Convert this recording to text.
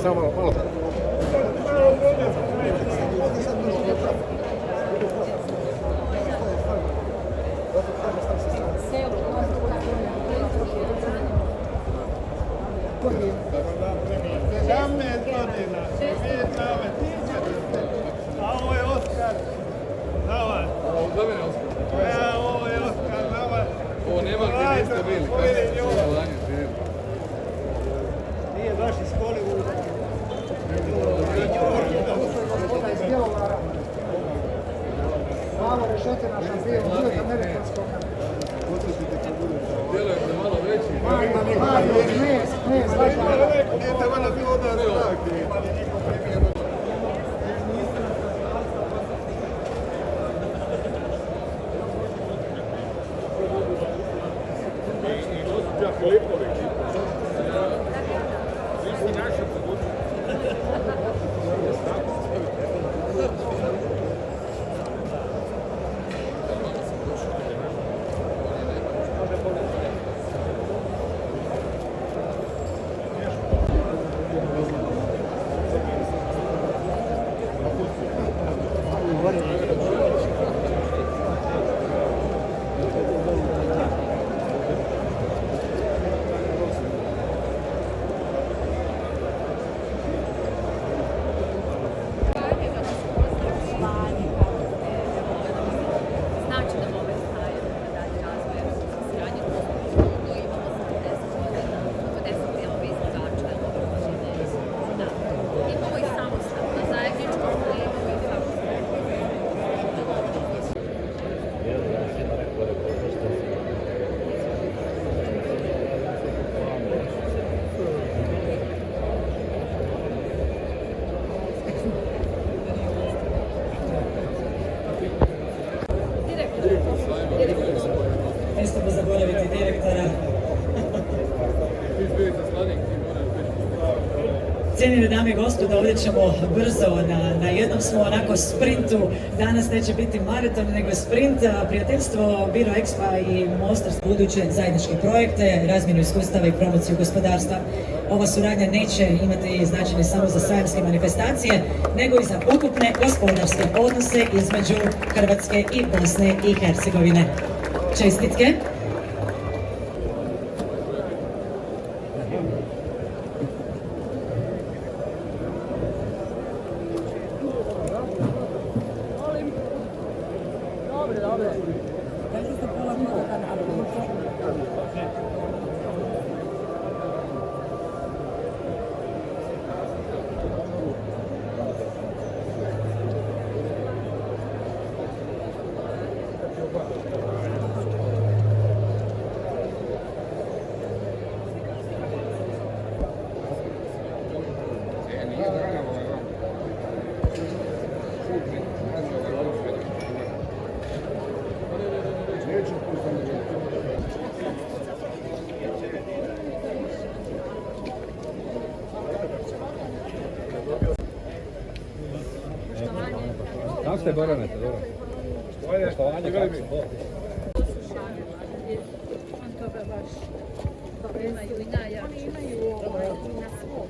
samo malo. A ovo je Oskar za vas. Za mene Oskar. Ovo je Oskar za vas. Ovo nema gdje niste bili. Nije baš iz Hollywooda. Malo rešetina šampion, uvijek amerikanskog. Djelujete malo veći. Ne, svašta. Nije malo bilo da znak. Ne smemo zaboraviti direktora. Cijenjene dame i gospodo, ovdje ćemo brzo, na jednom smo onako sprintu, danas neće biti maraton nego sprint, prijateljstvo Biro Expa i Mostar buduće zajedničke projekte, razmjenu iskustava i promociju gospodarstva. Ova suradnja neće imati značenje samo za sajamske manifestacije, nego i za ukupne gospodarske odnose između Hrvatske i Bosne i Hercegovine. Čestitke! Kako ste baranete, dobro? Poštovanje, veliko. Oni imaju na svom.